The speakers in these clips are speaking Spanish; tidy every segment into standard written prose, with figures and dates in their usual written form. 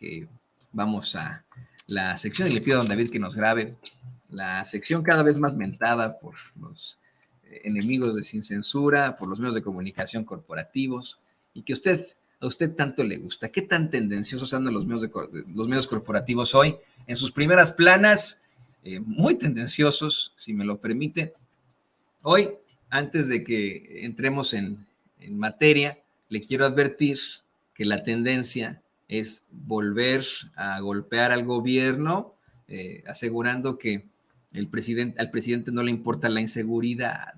que vamos a la sección y le pido a don David que nos grabe la sección cada vez más mentada por los enemigos de Sin Censura, por los medios de comunicación corporativos, y que a usted tanto le gusta. ¿Qué tan tendenciosos andan los medios corporativos hoy? En sus primeras planas, muy tendenciosos, si me lo permite. Hoy, antes de que entremos en materia, le quiero advertir que la tendencia es volver a golpear al gobierno, asegurando que al presidente no le importa la inseguridad,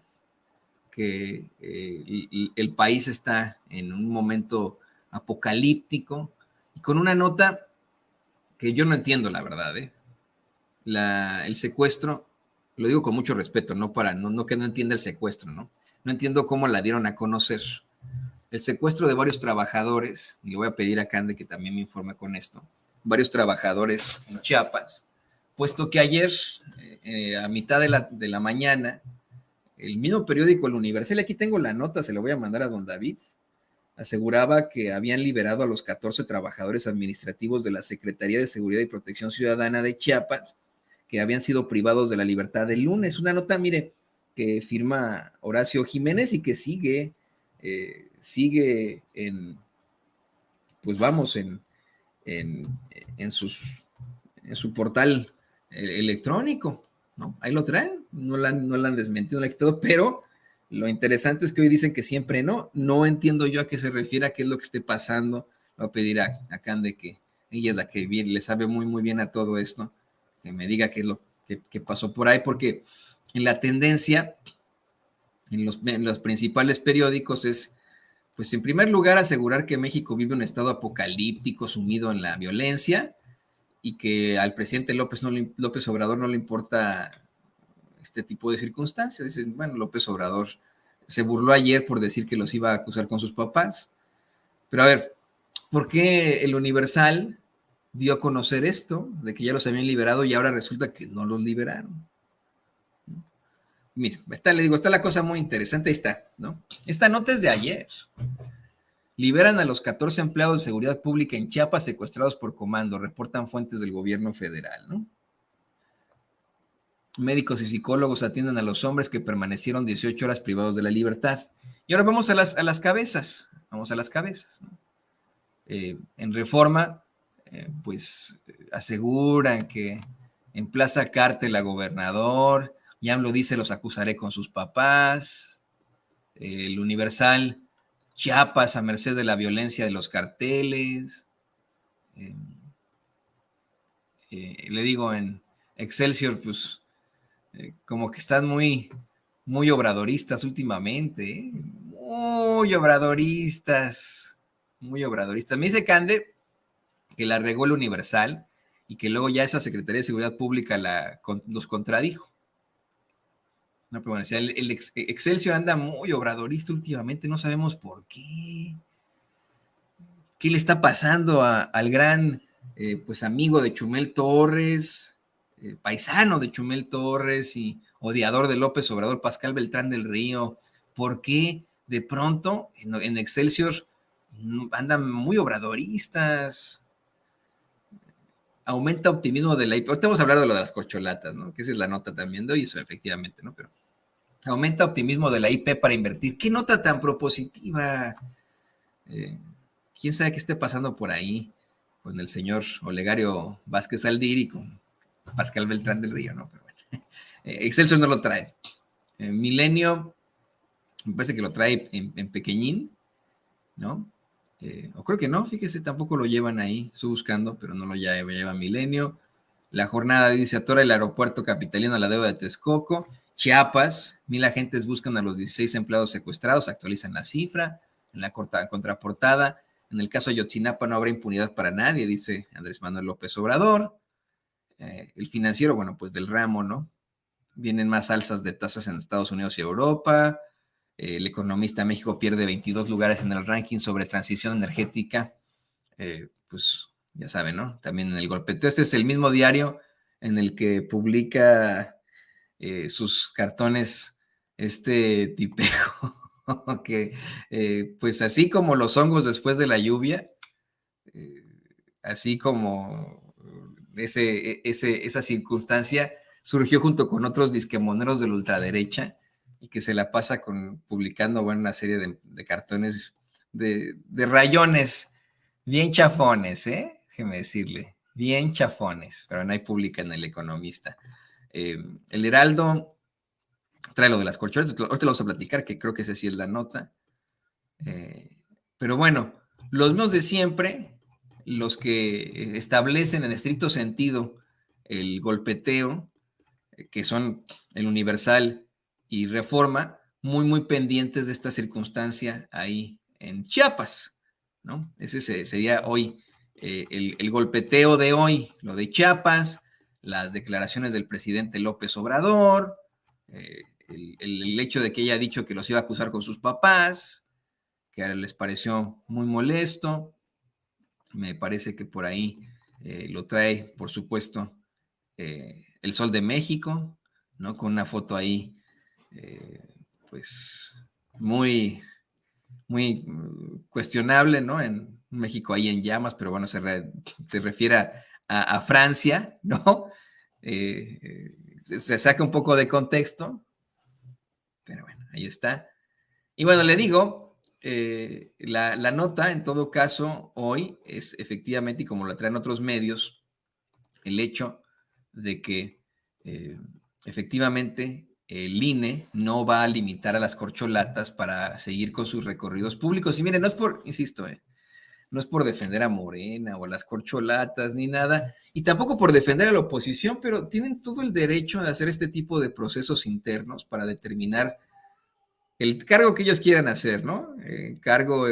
que el país está en un momento apocalíptico, y con una nota que yo no entiendo, la verdad. El secuestro, lo digo con mucho respeto, no que no entienda el secuestro, ¿no? No entiendo cómo la dieron a conocer. El secuestro de varios trabajadores, y le voy a pedir a Cande que también me informe con esto, varios trabajadores en Chiapas, puesto que ayer, a mitad de la mañana, el mismo periódico El Universal, aquí tengo la nota, se la voy a mandar a don David, aseguraba que habían liberado a los 14 trabajadores administrativos de la Secretaría de Seguridad y Protección Ciudadana de Chiapas, que habían sido privados de la libertad el lunes. Una nota, mire, que firma Horacio Jiménez y que sigue pues vamos, en su portal electrónico, ¿no? Ahí lo traen, no la han desmentido, no la han quitado, pero lo interesante es que hoy dicen que siempre no entiendo yo a qué se refiere, a qué es lo que esté pasando. Voy a pedir a Cande, que ella es la que le sabe muy, muy bien a todo esto, que me diga qué es lo que pasó por ahí, porque en la tendencia, en los principales periódicos es, pues en primer lugar, asegurar que México vive un estado apocalíptico sumido en la violencia y que al presidente López Obrador no le importa este tipo de circunstancias. Dicen, bueno, López Obrador se burló ayer por decir que los iba a acusar con sus papás. Pero a ver, ¿por qué el Universal dio a conocer esto, de que ya los habían liberado y ahora resulta que no los liberaron? Mira, está la cosa muy interesante, ahí está, ¿no? Esta nota es de ayer. Liberan a los 14 empleados de seguridad pública en Chiapas secuestrados por comando, reportan fuentes del gobierno federal, ¿no? Médicos y psicólogos atienden a los hombres que permanecieron 18 horas privados de la libertad. Y ahora vamos a las cabezas, vamos a las cabezas, ¿no? En Reforma, pues aseguran que en Plaza Cártel a gobernador, ya lo dice, los acusaré con sus papás. El Universal, Chiapas a merced de la violencia de los carteles. Le digo, en Excelsior, pues como que están muy, muy obradoristas últimamente, ¿eh? Muy obradoristas, muy obradoristas. Me dice Cande que la regó el Universal y que luego ya esa Secretaría de Seguridad Pública los contradijo. No, pero bueno, el Excelsior anda muy obradorista últimamente, no sabemos por qué. ¿Qué le está pasando al gran pues amigo de Chumel Torres, paisano de Chumel Torres y odiador de López Obrador, Pascal Beltrán del Río? ¿Por qué de pronto en Excelsior andan muy obradoristas? Aumenta optimismo de la IP. Ahorita vamos a hablar de lo de las corcholatas, ¿no? Que esa es la nota también de hoy, eso efectivamente, ¿no? Pero aumenta optimismo de la IP para invertir. ¿Qué nota tan propositiva? ¿Quién sabe qué esté pasando por ahí con el señor Olegario Vázquez Aldir y con Pascal Beltrán del Río, ¿no? Pero bueno, Excelsior no lo trae. Milenio, me parece que lo trae en pequeñín, ¿no? O creo que no, fíjese, tampoco lo llevan ahí, estoy buscando, pero no lo lleva Milenio. La jornada dice: atora el aeropuerto capitalino a la deuda de Texcoco. Chiapas, 1,000 agentes buscan a los 16 empleados secuestrados, actualizan la cifra. En la contraportada, en el caso de Ayotzinapa no habrá impunidad para nadie, dice Andrés Manuel López Obrador. El Financiero, bueno, pues del ramo, ¿no? Vienen más alzas de tasas en Estados Unidos y Europa. El Economista, México pierde 22 lugares en el ranking sobre transición energética. Pues ya saben, ¿no? También en el golpeteo. Este es el mismo diario en el que publica sus cartones este tipejo, que pues así como los hongos después de la lluvia, así como esa circunstancia surgió junto con otros disquemoneros de la ultraderecha y que se la pasa publicando, bueno, una serie de cartones de rayones bien chafones, déjeme decirle, bien chafones, pero no hay publica en El Economista. El Heraldo trae lo de las corcholatas, ahorita lo vamos a platicar, que creo que esa sí es la nota. Pero bueno, los mismos de siempre, los que establecen en estricto sentido el golpeteo, que son el Universal y Reforma, muy, muy pendientes de esta circunstancia ahí en Chiapas, ¿no? Ese sería hoy el golpeteo de hoy, lo de Chiapas, las declaraciones del presidente López Obrador, el hecho de que ella ha dicho que los iba a acusar con sus papás, que les pareció muy molesto. Me parece que por ahí lo trae, por supuesto, El Sol de México, ¿no? Con una foto ahí, pues, muy, muy cuestionable, ¿no? En México ahí en llamas, pero bueno, se refiere a Francia, ¿no? Se saca un poco de contexto, pero bueno, ahí está. Y bueno, le digo, la nota en todo caso hoy es efectivamente, y como la traen otros medios, el hecho de que efectivamente el INE no va a limitar a las corcholatas para seguir con sus recorridos públicos. Y miren, no es por, insisto, no es por defender a Morena o a las corcholatas ni nada, y tampoco por defender a la oposición, pero tienen todo el derecho de hacer este tipo de procesos internos para determinar el cargo que ellos quieran hacer, ¿no? El cargo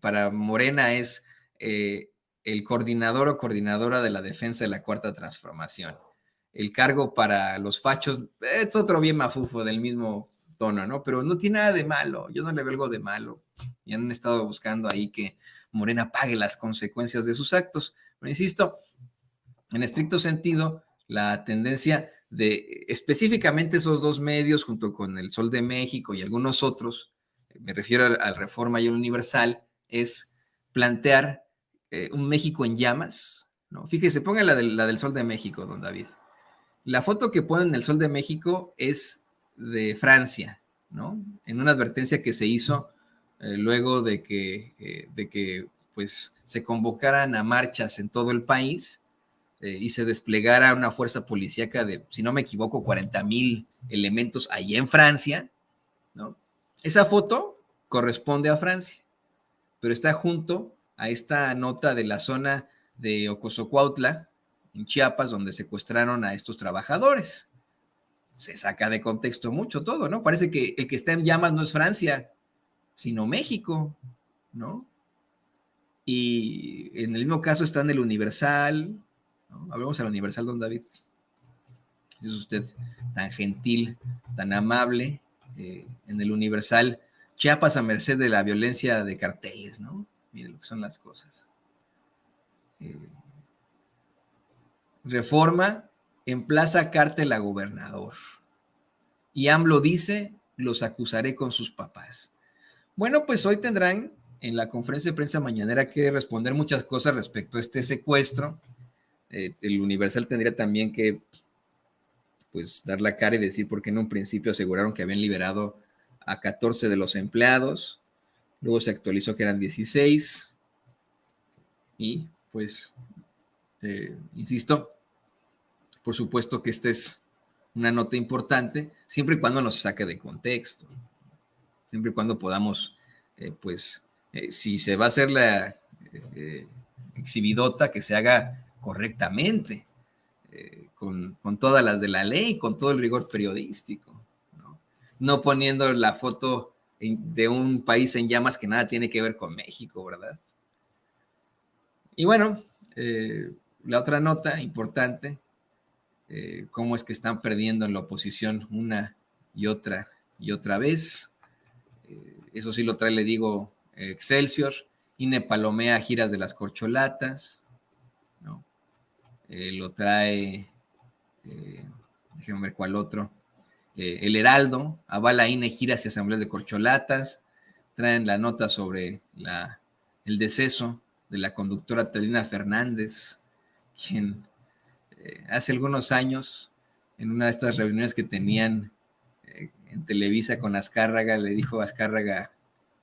para Morena es el coordinador o coordinadora de la defensa de la Cuarta Transformación. El cargo para los fachos es otro bien mafufo del mismo tono, ¿no? Pero no tiene nada de malo, yo no le veo algo de malo. Y han estado buscando ahí que Morena pague las consecuencias de sus actos. Pero insisto, en estricto sentido, la tendencia de específicamente esos dos medios, junto con El Sol de México y algunos otros, me refiero al Reforma y al Universal, es plantear un México en llamas, ¿no? Fíjese, ponga la del Sol de México, don David. La foto que ponen en El Sol de México es de Francia, ¿no? En una advertencia que se hizo luego de que pues, se convocaran a marchas en todo el país y se desplegara una fuerza policíaca de, si no me equivoco, 40,000 elementos allí en Francia, ¿no? Esa foto corresponde a Francia, pero está junto a esta nota de la zona de Ocosocuautla, en Chiapas, donde secuestraron a estos trabajadores. Se saca de contexto mucho todo, ¿no? Parece que el que está en llamas no es Francia, sino México, ¿no? Y en el mismo caso está en el Universal, ¿no? Hablemos al Universal, don David. Es usted tan gentil, tan amable, en el Universal, Chiapas a merced de la violencia de carteles, ¿no? Miren lo que son las cosas. Reforma emplaza cártel a gobernador. Y AMLO dice, los acusaré con sus papás. Bueno, pues hoy tendrán en la conferencia de prensa mañanera que responder muchas cosas respecto a este secuestro. El Universal tendría también que pues dar la cara y decir por qué en un principio aseguraron que habían liberado a 14 de los empleados, luego se actualizó que eran 16 y pues, insisto, por supuesto que esta es una nota importante, siempre y cuando nos saque de contexto, siempre y cuando podamos, si se va a hacer la exhibidota, que se haga correctamente, con todas las de la ley, con todo el rigor periodístico, no poniendo la foto de un país en llamas que nada tiene que ver con México, ¿verdad? Y bueno, la otra nota importante, cómo es que están perdiendo en la oposición una y otra vez. Eso sí lo trae, le digo, Excelsior. INE palomea giras de las corcholatas, ¿no? Lo trae, déjenme ver cuál otro. El Heraldo avala INE giras y asambleas de corcholatas. Traen la nota sobre el deceso de la conductora Talina Fernández, quien hace algunos años, en una de estas reuniones que tenían en Televisa con Azcárraga, le dijo a Azcárraga,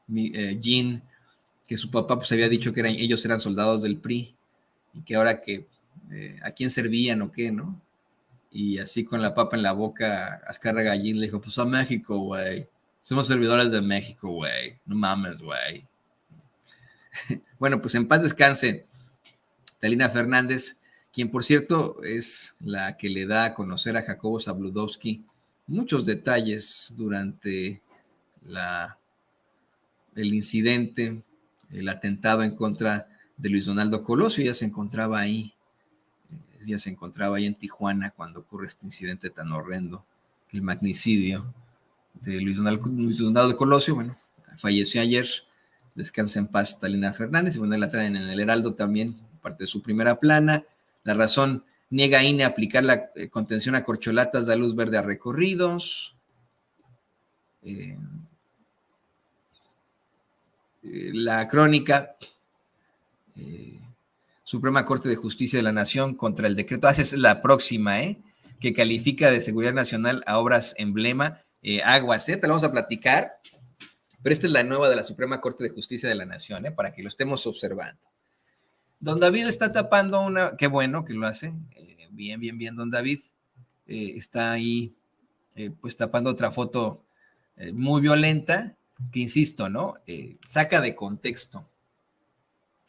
Jean, que su papá pues había dicho que ellos eran soldados del PRI y que ahora que a quién servían o qué, ¿no? Y así con la papa en la boca, Azcárraga Jean le dijo, pues a México, güey. Somos servidores de México, güey. No mames, güey. Bueno, pues en paz descanse Talina Fernández, quien por cierto es la que le da a conocer a Jacobo Zabludovsky muchos detalles durante el incidente, el atentado en contra de Luis Donaldo Colosio. Ella se encontraba ahí en Tijuana cuando ocurre este incidente tan horrendo, el magnicidio de Luis Donaldo Colosio. Bueno, falleció ayer, descansa en paz Talina Fernández, y bueno, la traen en el Heraldo también, parte de su primera plana. La razón: niega INE aplicar la contención a corcholatas, da luz verde a recorridos. La Crónica, Suprema Corte de Justicia de la Nación contra el decreto, esa es la próxima, que califica de seguridad nacional a obras emblema. Aguas, te la vamos a platicar, pero esta es la nueva de la Suprema Corte de Justicia de la Nación, para que lo estemos observando. Don David está tapando qué bueno que lo hace, bien, don David, está ahí pues tapando otra foto muy violenta, que insisto, ¿no? Saca de contexto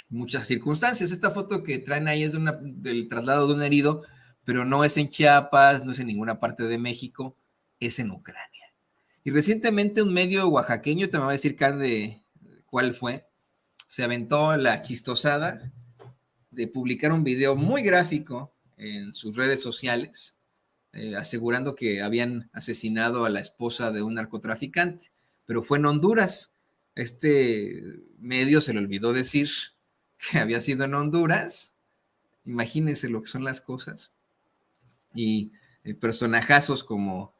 muchas circunstancias. Esta foto que traen ahí es del traslado de un herido, pero no es en Chiapas, no es en ninguna parte de México, es en Ucrania. Y recientemente un medio oaxaqueño, te me va a decir cuál fue, se aventó la chistosada de publicar un video muy gráfico en sus redes sociales, asegurando que habían asesinado a la esposa de un narcotraficante, pero fue en Honduras. Este medio se le olvidó decir que había sido en Honduras. Imagínense lo que son las cosas. Y personajazos como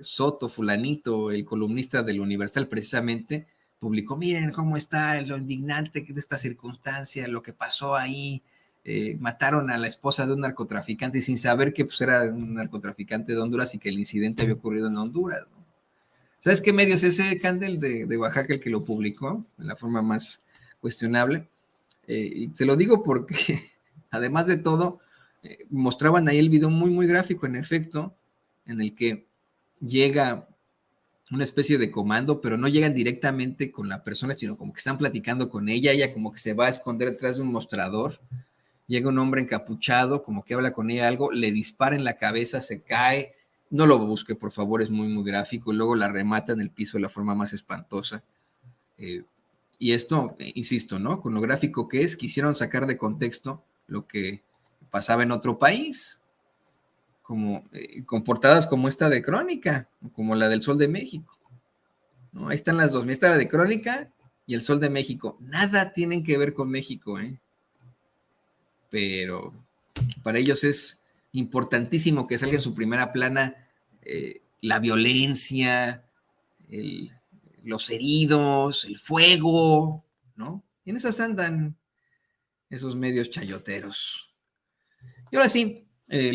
Soto, fulanito, el columnista del Universal, precisamente publicó: miren cómo está lo indignante de esta circunstancia, lo que pasó ahí, mataron a la esposa de un narcotraficante sin saber que pues, era un narcotraficante de Honduras y que el incidente había ocurrido en Honduras, ¿no? ¿Sabes qué medio es ese, Candel, de Oaxaca, el que lo publicó de la forma más cuestionable? Y se lo digo porque, además de todo, mostraban ahí el video muy, muy gráfico, en efecto, en el que llega una especie de comando, pero no llegan directamente con la persona, sino como que están platicando con ella como que se va a esconder detrás de un mostrador. Llega un hombre encapuchado, como que habla con ella algo, le dispara en la cabeza, se cae. No lo busque, por favor, es muy, muy gráfico. Luego la remata en el piso de la forma más espantosa. Y esto, insisto, ¿no? Con lo gráfico que es, quisieron sacar de contexto lo que pasaba en otro país, como con portadas como esta de Crónica, como la del Sol de México, ¿no? Ahí están las dos, esta la de Crónica y el Sol de México. Nada tienen que ver con México, pero para ellos es importantísimo que salga en su primera plana la violencia, los heridos, el fuego, ¿no? Y en esas andan esos medios chayoteros. Y ahora sí, le